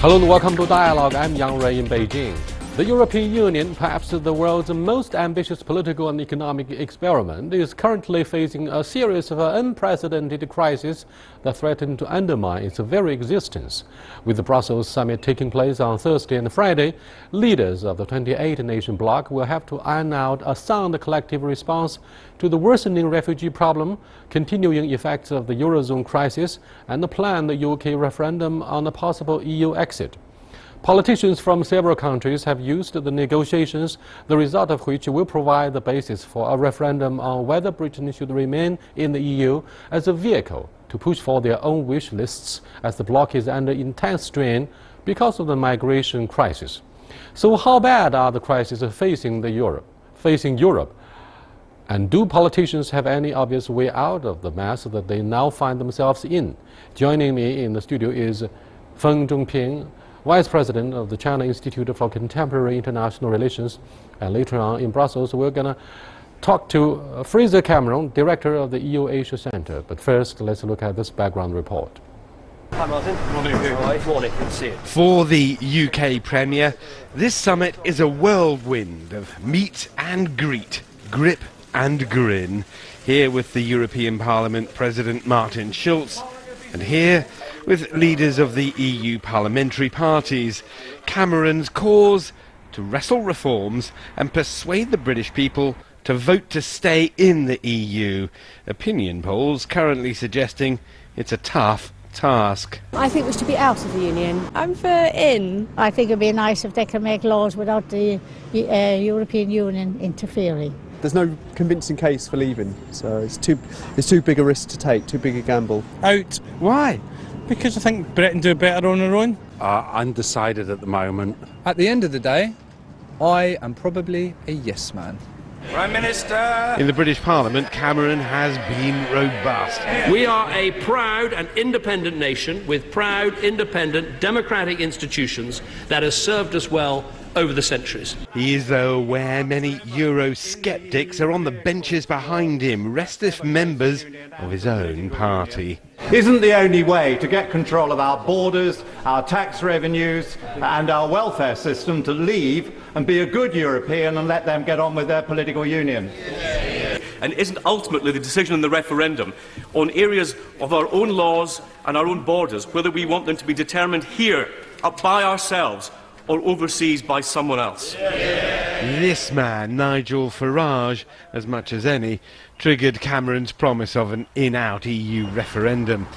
Hello and welcome to Dialogue. I'm Yang Rui in Beijing. The European Union, perhaps the world's most ambitious political and economic experiment, is currently facing a series of unprecedented crises that threaten to undermine its very existence. With the Brussels summit taking place on Thursday and Friday, leaders of the 28-nation bloc will have to iron out a sound collective response to the worsening refugee problem, continuing effects of the Eurozone crisis, and the planned UK referendum on a possible EU exit. Politicians from several countries have used the negotiations, the result of which will provide the basis for a referendum on whether Britain should remain in the EU, as a vehicle to push for their own wish lists, as the bloc is under intense strain because of the migration crisis. So how bad are the crises facing Europe? And do politicians have any obvious way out of the mess that they now find themselves in? Joining me in the studio is Feng Zhongping, Vice President of the China Institute for Contemporary International Relations, and later on in Brussels we're going to talk to Fraser Cameron, Director of the EU Asia Centre. But first, let's look at this background report. Hi Martin. Morning. Morning, good to see you. For the UK Premier, this summit is a whirlwind of meet and greet, grip and grin. Here with the European Parliament President Martin Schulz, and here with leaders of the EU parliamentary parties. Cameron's cause to wrestle reforms and persuade the British people to vote to stay in the EU. Opinion polls currently suggesting it's a tough task. I think we should be out of the Union. I'm for in. I think it'd be nice if they can make laws without the European Union interfering. There's no convincing case for leaving, so it's too big a risk to take, too big a gamble. Out. Why? Because I think Britain do better on their own. Undecided at the moment. At the end of the day, I am probably a yes man. Prime Minister! In the British Parliament, Cameron has been robust. We are a proud and independent nation with proud, independent, democratic institutions that has served us well over the centuries. He is, though, aware many Eurosceptics are on the benches behind him, restless members of his own party. Isn't the only way to get control of our borders, our tax revenues and our welfare system to leave and be a good European and let them get on with their political union? And isn't ultimately the decision in the referendum on areas of our own laws and our own borders, whether we want them to be determined here, up by ourselves, or overseas by someone else? This man, Nigel Farage, as much as any, triggered Cameron's promise of an in-out EU referendum.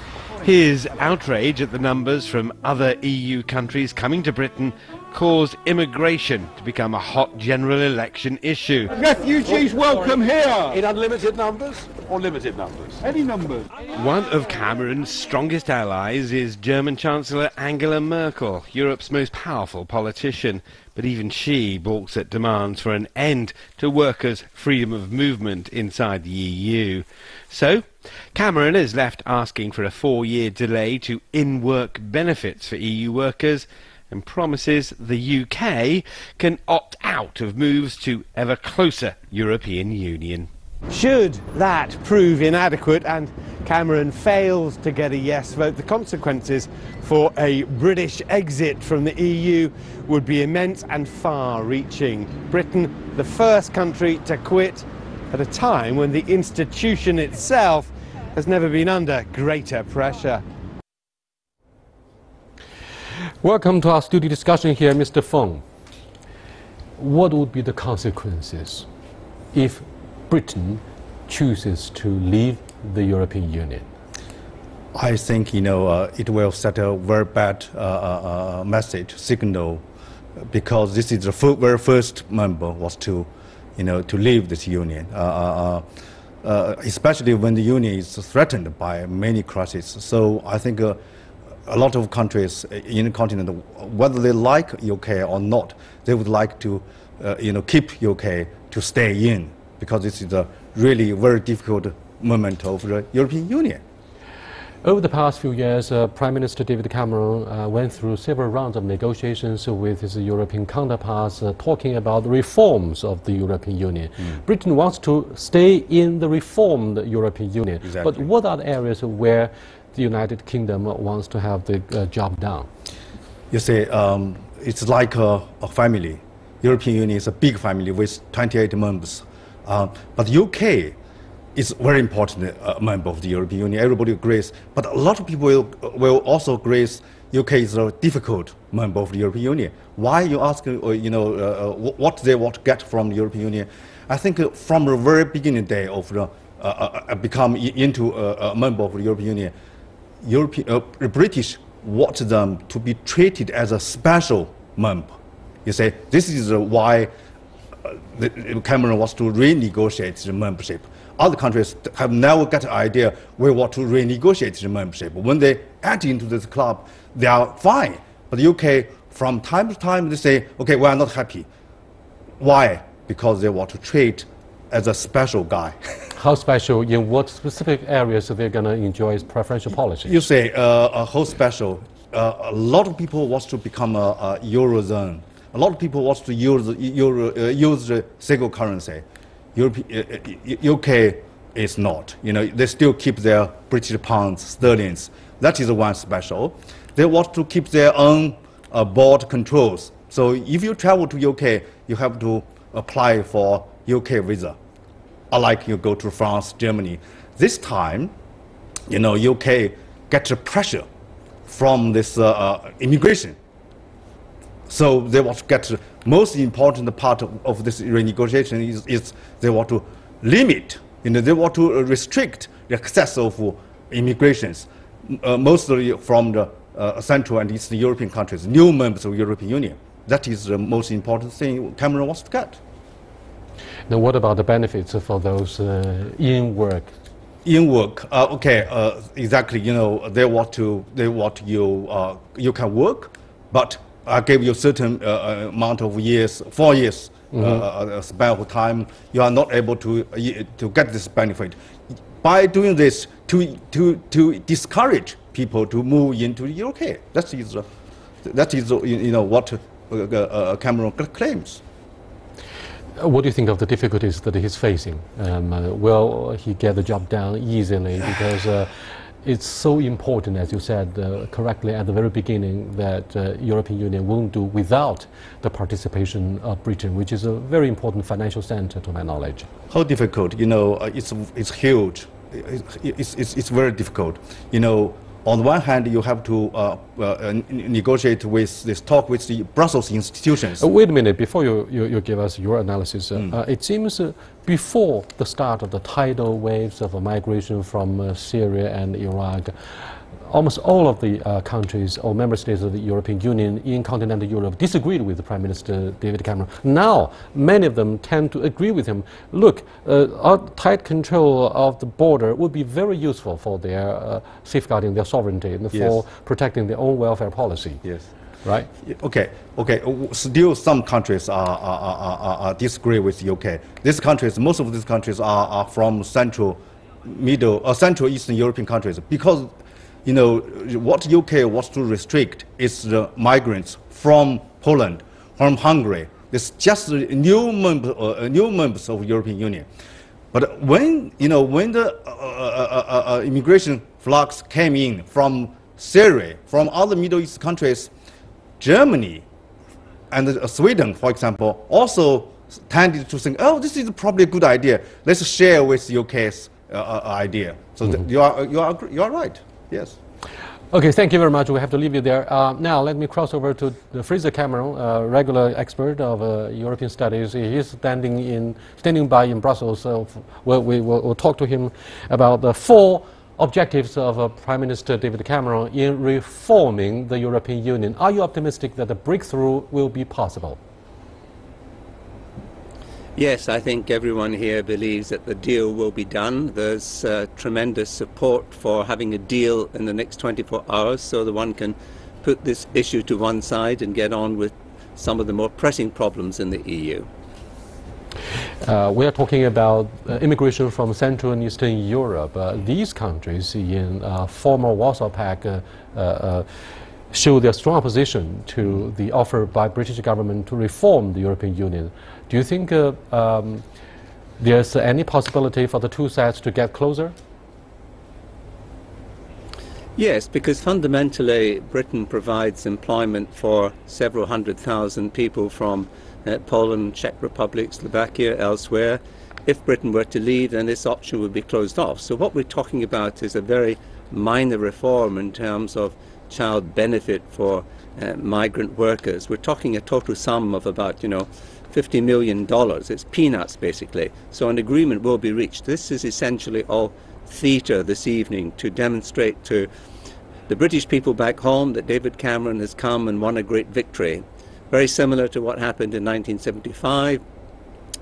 His outrage at the numbers from other EU countries coming to Britain caused immigration to become a hot general election issue. Refugees welcome here! In unlimited numbers or limited numbers? Any numbers. One of Cameron's strongest allies is German Chancellor Angela Merkel, Europe's most powerful politician. But even she balks at demands for an end to workers' freedom of movement inside the EU. So, Cameron is left asking for a 4-year delay to in-work benefits for EU workers, and promises the UK can opt out of moves to ever closer European Union. Should that prove inadequate and Cameron fails to get a yes vote, the consequences for a British exit from the EU would be immense and far-reaching. Britain, the first country to quit at a time when the institution itself has never been under greater pressure. Welcome to our studio discussion here, Mr. Feng. What would be the consequences if Britain chooses to leave the European Union? I think, it will set a very bad signal, because this is the very first member was to leave this union, especially when the union is threatened by many crises. So I think a lot of countries in the continent, whether they like UK or not, they would like to, keep UK to stay in, because this is a really very difficult moment of the European Union. Over the past few years, Prime Minister David Cameron went through several rounds of negotiations with his European counterparts, talking about the reforms of the European Union. Britain wants to stay in the reformed European Union. Exactly. But what are the areas where the United Kingdom wants to have the job done? You say it's like a family. European Union is a big family with 28 members. But UK is a very important member of the European Union. Everybody agrees. But a lot of people will also agree UK is a difficult member of the European Union. Why, you ask, what they want to get from the European Union? I think from the very beginning day of become into a member of the European Union, the British want them to be treated as a special member. You say, this is why Cameron wants to renegotiate the membership. Other countries have never got an idea we want to renegotiate the membership. When they enter into this club, they are fine. But the UK, from time to time, they say, okay, we are not happy. Why? Because they want to treat as a special guy. How special? In what specific areas are they going to enjoy preferential policy? You say how special. A lot of people want to become a Eurozone. A lot of people want to use the single currency. UK is not. They still keep their British pounds, sterlings. That is one special. They want to keep their own board controls. So if you travel to UK, you have to apply for UK visa. Unlike you go to France, Germany. This time, UK gets pressure from this immigration. So they want to get most important part of this renegotiation is they want to limit, they want to restrict the access of immigrations, mostly from the Central and Eastern European countries, new members of the European Union. That is the most important thing Cameron wants to get. Now, what about the benefits for those in work? In work, exactly. They want you can work, but I gave you a certain amount of years, 4 years span of time. You are not able to get this benefit. By doing this, to discourage people to move into the UK. That is what Cameron claims. What do you think of the difficulties that he's facing? Will he get the job done easily? Because it's so important, as you said correctly at the very beginning, that European Union won't do without the participation of Britain, which is a very important financial center, to my knowledge. How difficult? It's huge. It's very difficult. On the one hand, you have to negotiate with this talk with the Brussels institutions. Wait a minute, before you give us your analysis, it seems before the start of the tidal waves of migration from Syria and Iraq, almost all of the countries or member states of the European Union in continental Europe disagreed with Prime Minister David Cameron. Now, many of them tend to agree with him. Look, our tight control of the border would be very useful for their safeguarding their sovereignty and for protecting their own welfare policy. Yes. Right? Okay. Still, some countries disagree with the UK. These countries, most of these countries are from Central Eastern European countries, because what UK wants to restrict is the migrants from Poland, from Hungary. It's just new members of the European Union. But when the immigration flux came in from Syria, from other Middle East countries, Germany and Sweden, for example, also tended to think, oh, this is probably a good idea. Let's share with the UK's idea. So you are right. Yes. Okay, thank you very much. We have to leave you there. Now, let me cross over to Fraser Cameron, a regular expert of European studies. He is standing by in Brussels. So we'll talk to him about the 4 objectives of Prime Minister David Cameron in reforming the European Union. Are you optimistic that the breakthrough will be possible? Yes, I think everyone here believes that the deal will be done. There's tremendous support for having a deal in the next 24 hours so that one can put this issue to one side and get on with some of the more pressing problems in the EU. We are talking about immigration from Central and Eastern Europe. These countries in former Warsaw Pact show their strong opposition to the offer by British government to reform the European Union. Do you think there's any possibility for the 2 sides to get closer? Yes, because fundamentally Britain provides employment for several 100,000 people from Poland, Czech Republic, Slovakia, elsewhere. If Britain were to leave, then this option would be closed off. So what we're talking about is a very minor reform in terms of child benefit for migrant workers. We're talking a total sum of about, $50 million. It's peanuts, basically. So an agreement will be reached. This is essentially all theatre this evening to demonstrate to the British people back home that David Cameron has come and won a great victory. Very similar to what happened in 1975.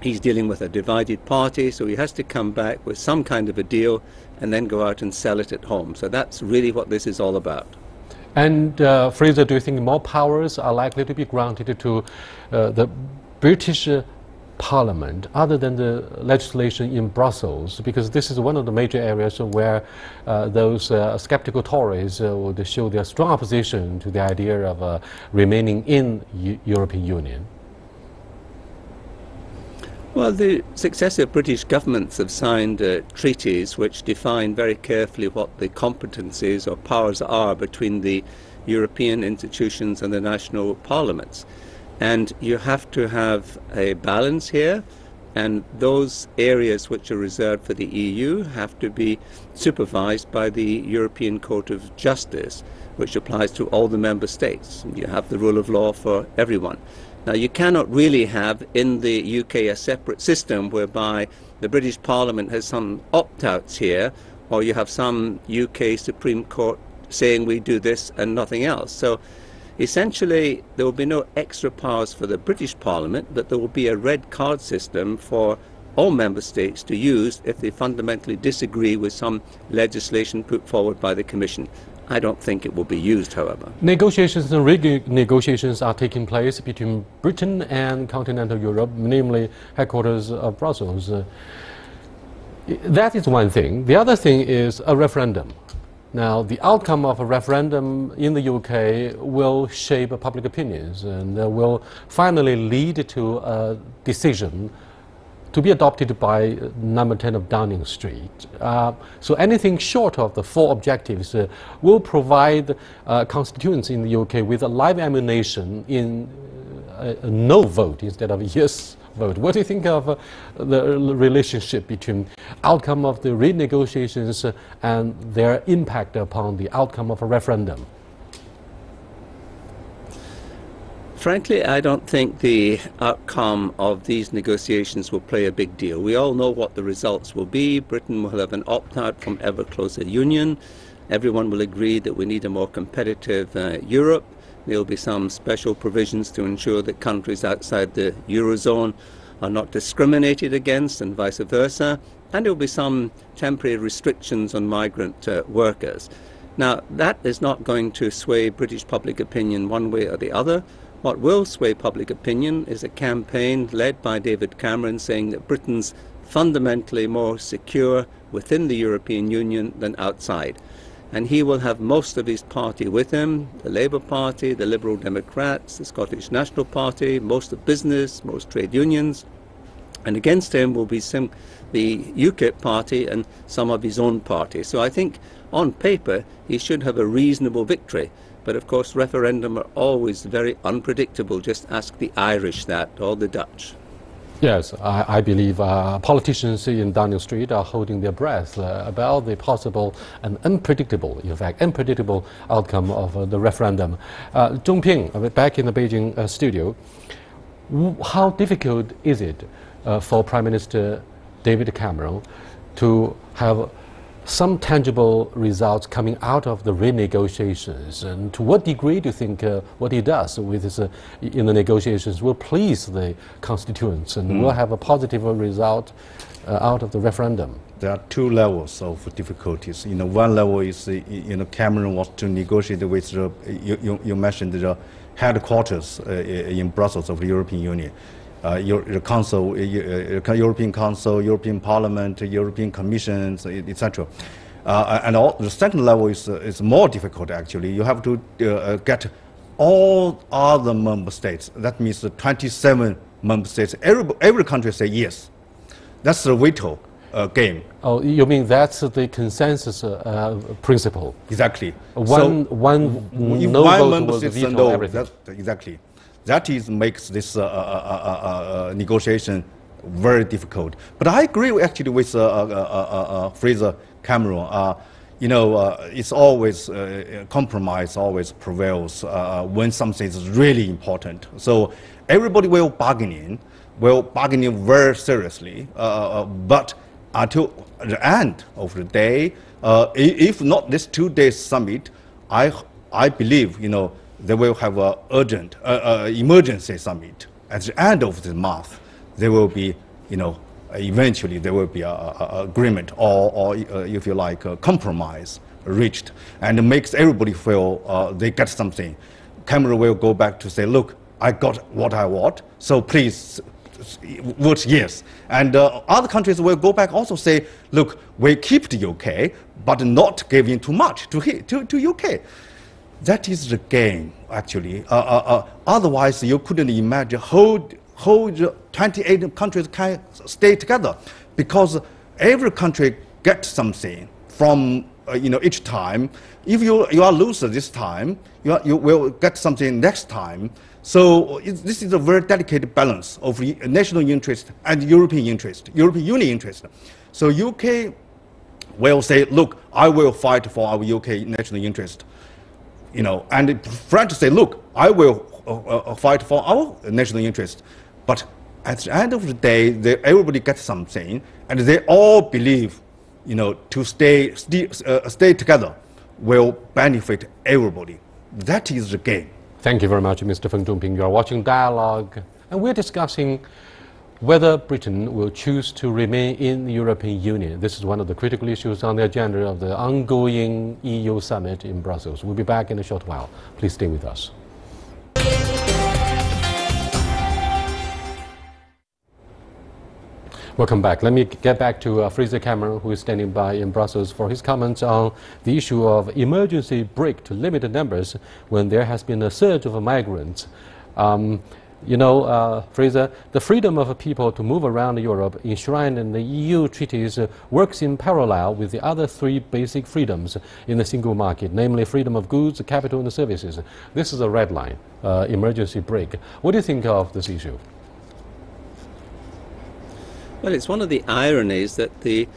He's dealing with a divided party, so he has to come back with some kind of a deal and then go out and sell it at home. So that's really what this is all about. And Fraser, do you think more powers are likely to be granted to the British Parliament other than the legislation in Brussels? Because this is one of the major areas where those skeptical Tories would show their strong opposition to the idea of remaining in European Union. Well, the successive British governments have signed treaties which define very carefully what the competencies or powers are between the European institutions and the national parliaments. And you have to have a balance here, and those areas which are reserved for the EU have to be supervised by the European Court of Justice, which applies to all the member states. You have the rule of law for everyone. Now, you cannot really have in the UK a separate system whereby the British Parliament has some opt-outs here, or you have some UK Supreme Court saying we do this and nothing else. So essentially there will be no extra powers for the British Parliament, but there will be a red card system for all member states to use if they fundamentally disagree with some legislation put forward by the Commission. I don't think it will be used, however. Negotiations and negotiations are taking place between Britain and continental Europe, namely headquarters of Brussels. That is one thing. The other thing is a referendum. Now, the outcome of a referendum in the UK will shape public opinions and will finally lead to a decision to be adopted by number 10 of Downing Street. So anything short of the four objectives will provide constituents in the UK with a live ammunition in a no vote instead of a yes vote. What do you think of the relationship between outcome of the renegotiations and their impact upon the outcome of a referendum? Frankly, I don't think the outcome of these negotiations will play a big deal. We all know what the results will be. Britain will have an opt-out from ever closer union. Everyone will agree that we need a more competitive Europe. There will be some special provisions to ensure that countries outside the Eurozone are not discriminated against and vice versa. And there will be some temporary restrictions on migrant workers. Now, that is not going to sway British public opinion one way or the other. What will sway public opinion is a campaign led by David Cameron saying that Britain's fundamentally more secure within the European Union than outside. And he will have most of his party with him, the Labour Party, the Liberal Democrats, the Scottish National Party, most of business, most trade unions. And against him will be the UKIP party and some of his own party. So I think on paper he should have a reasonable victory. But of course, referendum are always very unpredictable. Just ask the Irish that, or the Dutch. Yes, I believe politicians in Downing Street are holding their breath about the possible and unpredictable, in fact, unpredictable outcome of the referendum. Zhong Ping, back in the Beijing studio, how difficult is it for Prime Minister David Cameron to have some tangible results coming out of the renegotiations, and to what degree do you think what he does with his, in the negotiations will please the constituents and will have a positive result out of the referendum? There are two levels of difficulties. One level is Cameron wants to negotiate with you mentioned the headquarters in Brussels of the European Union. European Council, European Parliament, European Commissions, etc. And the second level is more difficult, actually. You have to get all other member states. That means the 27 member states. Every country say yes. That's the veto. game. Oh, you mean that's the consensus principle? Exactly. One if no one vote member will says veto no, everything. exactly. That makes this negotiation very difficult. But I agree actually with Fraser Cameron. It's always compromise always prevails when something is really important. So everybody will bargain in very seriously. But until the end of the day, if not this 2-day summit, I believe they will have an urgent emergency summit at the end of the month. There will be eventually there will be a agreement or if you like, a compromise reached, and it makes everybody feel they get something. Cameron will go back to say, look, I got what I want, so please vote yes. And other countries will go back also say, look, we keep the UK, but not giving too much to UK. That is the game, actually. Otherwise, you couldn't imagine whole 28 countries can stay together, because every country gets something from each time. If you are loser this time, you will get something next time. So this is a very delicate balance of national interest and European interest, European Union interest. So UK will say, look, I will fight for our UK national interest. And France say, look, I will fight for our national interest. But at the end of the day, everybody gets something, and they all believe, to stay together will benefit everybody. That is the game. Thank you very much, Mr. Feng Zhongping. You are watching Dialogue, and we're discussing whether Britain will choose to remain in the European Union. This is one of the critical issues on the agenda of the ongoing EU summit in Brussels. We'll be back in a short while. Please stay with us. Welcome back. Let me get back to Fraser Cameron, who is standing by in Brussels, for his comments on the issue of emergency brake to limit the numbers when there has been a surge of migrants. Fraser, the freedom of people to move around Europe enshrined in the EU treaties works in parallel with the other three basic freedoms in the single market, namely freedom of goods, capital and services. This is a red line, emergency brake. What do you think of this issue? Well, it's one of the ironies that the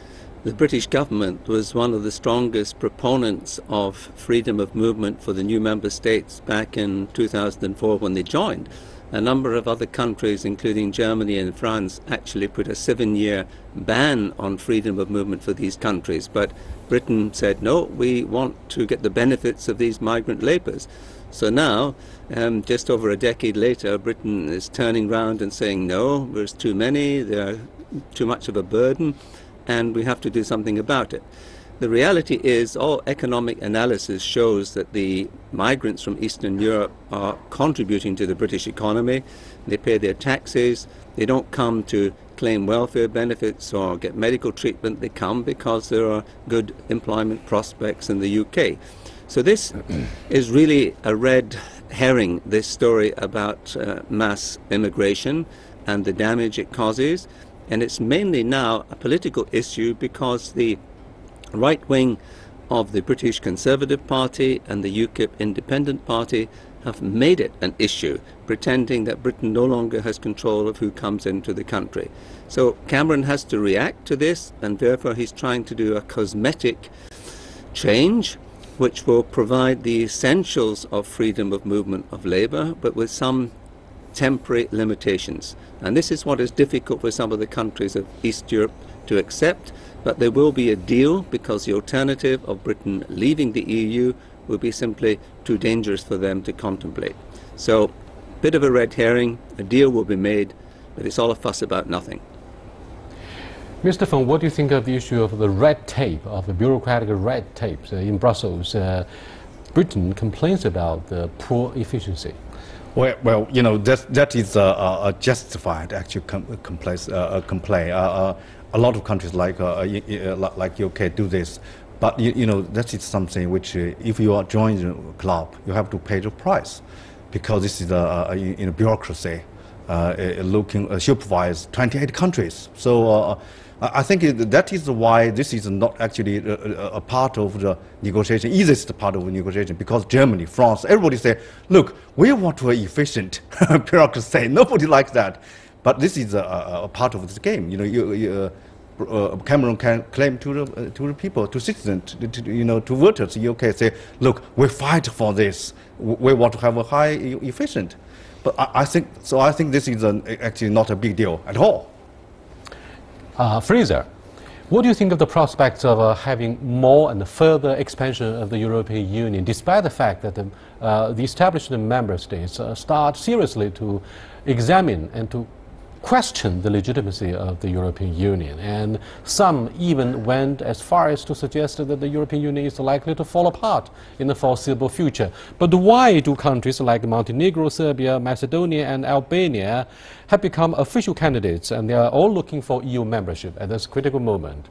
British government was one of the strongest proponents of freedom of movement for the new member states back in 2004 when they joined. A number of other countries, including Germany and France, actually put a 7-year ban on freedom of movement for these countries. But Britain said, no, we want to get the benefits of these migrant labourers. So now, just over a decade later, Britain is turning round and saying, no, there's too many, they're too much of a burden, and we have to do something about it. The reality is, all economic analysis shows that the migrants from Eastern Europe are contributing to the British economy. They pay their taxes. They don't come to claim welfare benefits or get medical treatment. They come because there are good employment prospects in the UK. So this is really a red herring, this story about mass immigration and the damage it causes. And it's mainly now a political issue because the right wing of the British Conservative Party and the UKIP Independent Party have made it an issue, pretending that Britain no longer has control of who comes into the country. So Cameron has to react to this, and therefore he's trying to do a cosmetic change which will provide the essentials of freedom of movement of labour, but with some temporary limitations. And this is what is difficult for some of the countries of East Europe to accept, but there will be a deal because the alternative of Britain leaving the EU will be simply too dangerous for them to contemplate. So, bit of a red herring, a deal will be made, but it's all a fuss about nothing. Mr. Feng, what do you think of the issue of the red tape, of the bureaucratic red tape in Brussels? Britain complains about the poor efficiency. Well, that is a justified actual complaint. A lot of countries like UK do this, but that is something which, if you are joining the club, you have to pay the price, because this is a bureaucracy looking supervise 28 countries. So I think that is why this is not actually a part of the negotiation, easiest part of the negotiation, because Germany, France, everybody say, look, we want to efficient bureaucracy. Nobody likes that. But this is a part of this game. You know, Cameron can claim to the people, to citizens, to voters, UK, say, look, we fight for this. We want to have a high efficient. But I think this is actually not a big deal at all. Fraser, what do you think of the prospects of having more and further expansion of the European Union, despite the fact that the established member states start seriously to examine and to question the legitimacy of the European Union, and some even went as far as to suggest that the European Union is likely to fall apart in the foreseeable future. But why do countries like Montenegro, Serbia, Macedonia and Albania have become official candidates, and they are all looking for EU membership at this critical moment?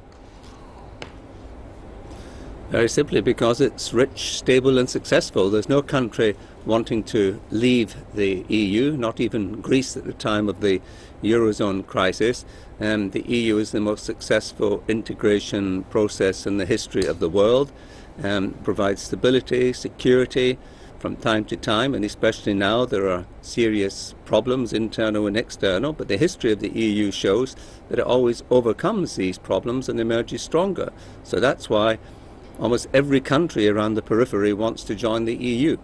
Very simply because it's rich, stable and successful. There's no country wanting to leave the EU, not even Greece at the time of the Eurozone crisis. The EU is the most successful integration process in the history of the world, provides stability, security from time to time, and especially now there are serious problems, internal and external, but the history of the EU shows that it always overcomes these problems and emerges stronger. So that's why almost every country around the periphery wants to join the EU.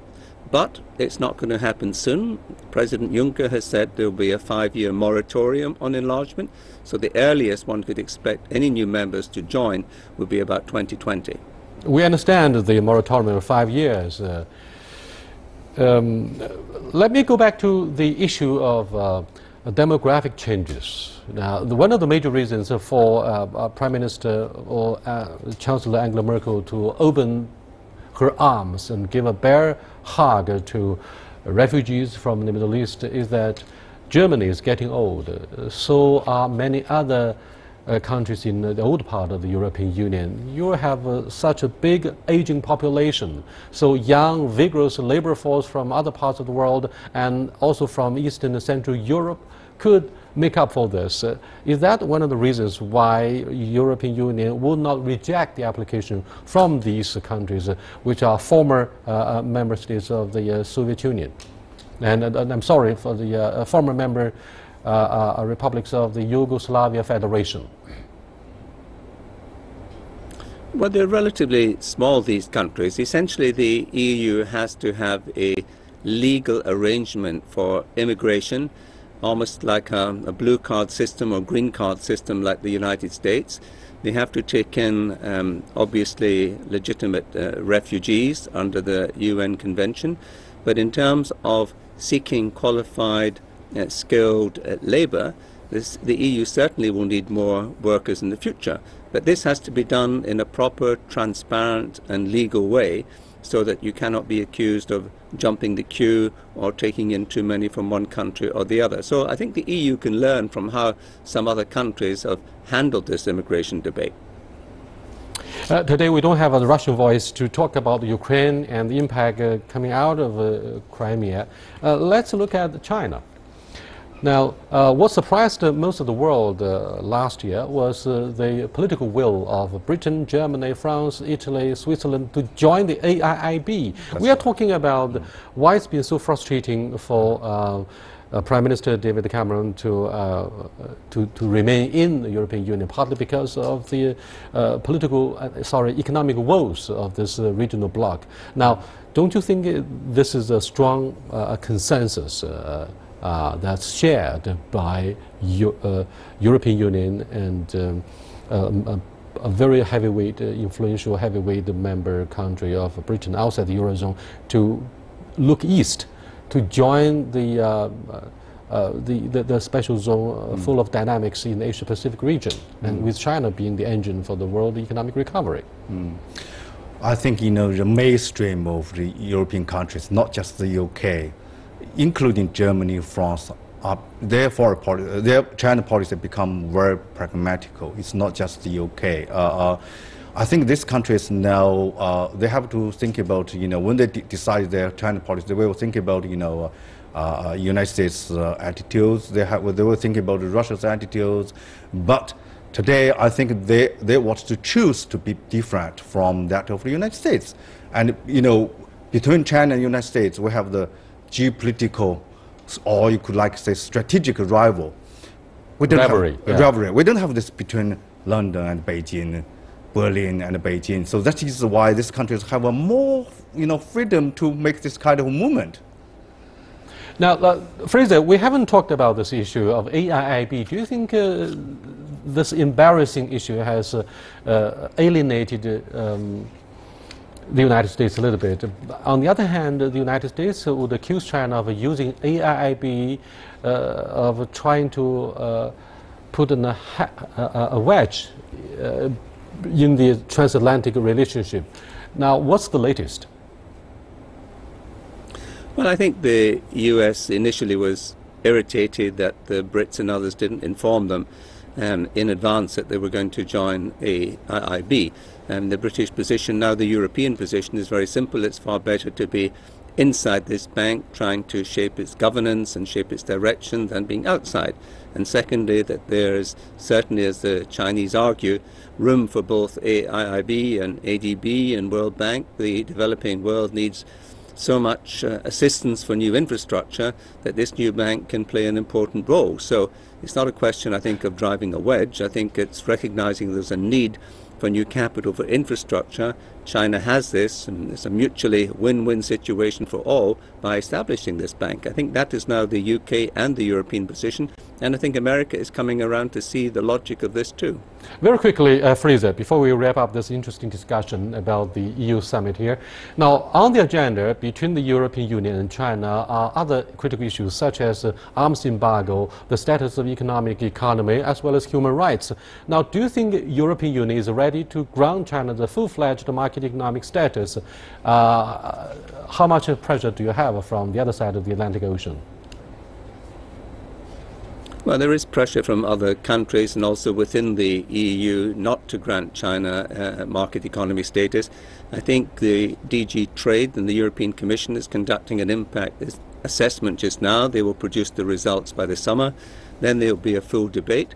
But it's not going to happen soon. President Juncker has said there will be a 5-year moratorium on enlargement, so the earliest one could expect any new members to join would be about 2020. We understand the moratorium of 5 years. Let me go back to the issue of demographic changes. Now, one of the major reasons for Prime Minister or Chancellor Angela Merkel to open her arms and give a bear hug to refugees from the Middle East is that Germany is getting old. So are many other countries in the old part of the European Union. You have such a big aging population. So young, vigorous labor force from other parts of the world and also from Eastern and Central Europe could make up for this. Is that one of the reasons why European Union will not reject the application from these countries, which are former member states of the Soviet Union? And I'm sorry, for the former member republics of the Yugoslavia Federation. Well, they're relatively small, these countries. Essentially, the EU has to have a legal arrangement for immigration, almost like a blue card system or green card system like the United States. They have to take in, obviously, legitimate refugees under the UN Convention. But in terms of seeking qualified, skilled labor, the EU certainly will need more workers in the future. But this has to be done in a proper, transparent and legal way, so that you cannot be accused of jumping the queue or taking in too many from one country or the other. So I think the EU can learn from how some other countries have handled this immigration debate. Today we don't have a Russian voice to talk about Ukraine and the impact coming out of Crimea. Let's look at China. Now, what surprised most of the world last year was the political will of Britain, Germany, France, Italy, Switzerland to join the AIIB. We are talking about why it's been so frustrating for Prime Minister David Cameron to remain in the European Union, partly because of the economic woes of this regional bloc. Now, don't you think this is a strong consensus that's shared by European Union and a very heavyweight, influential heavyweight member country of Britain outside the Eurozone to look east, to join the special zone full of dynamics in the Asia-Pacific region, and with China being the engine for the world economic recovery? I think, the mainstream of the European countries, not just the UK, including Germany, France, their China policy become very pragmatical. It's not just the UK. I think these countries now, they have to think about, when they decide their China policy, they will think about, United States attitudes. They will think about Russia's attitudes. But Today, I think they want to choose to be different from that of the United States. And, between China and the United States, we have the geopolitical, or you could like say strategic rival. Rivalry. Rivalry. We don't have this between London and Beijing, Berlin and Beijing. So that is why these countries have a more, freedom to make this kind of movement. Now, Fraser, we haven't talked about this issue of AIIB. Do you think this embarrassing issue has alienated the United States a little bit? On the other hand, the United States would accuse China of using AIIB, of trying to put in a wedge in the transatlantic relationship. Now, what's the latest? Well, I think the US initially was irritated that the Brits and others didn't inform them in advance that they were going to join AIIB. The British position, now the European position, is very simple. It's far better to be inside this bank, trying to shape its governance and shape its direction, than being outside. And secondly, that there is certainly, as the Chinese argue, room for both AIIB and ADB and World Bank. The developing world needs so much assistance for new infrastructure that this new bank can play an important role. So it's not a question, I think, of driving a wedge. I think it's recognizing there's a need for new capital for infrastructure. China has this, and it's a mutually win-win situation for all by establishing this bank. I think that is now the UK and the European position, and I think America is coming around to see the logic of this too. Very quickly, Fraser, before we wrap up this interesting discussion about the EU summit here. Now, on the agenda between the European Union and China are other critical issues such as arms embargo, the status of economy, as well as human rights. Now, do you think the European Union is ready to grant China the full-fledged market economic status? How much pressure do you have from the other side of the Atlantic Ocean? Well, there is pressure from other countries and also within the EU not to grant China market economy status. I think the DG Trade and the European Commission is conducting an impact assessment just now. They will produce the results by the summer. Then there will be a full debate.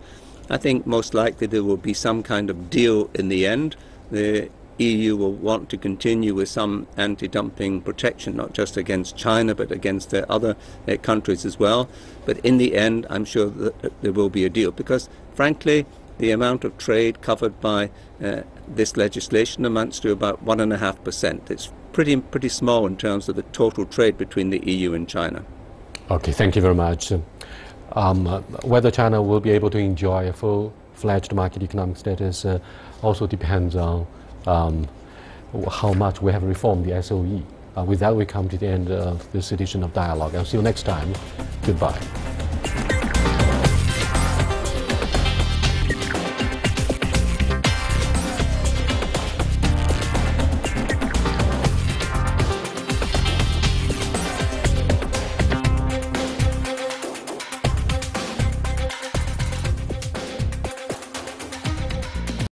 I think most likely there will be some kind of deal in the end. The EU will want to continue with some anti-dumping protection, not just against China, but against the other countries as well. But in the end, I'm sure that there will be a deal, because frankly, the amount of trade covered by this legislation amounts to about 1.5%. It's pretty small in terms of the total trade between the EU and China. Okay, thank you very much. Whether China will be able to enjoy a full-fledged market economic status also depends on how much we have reformed the SOE. With that, we come to the end of this edition of Dialogue. I'll see you next time. Goodbye.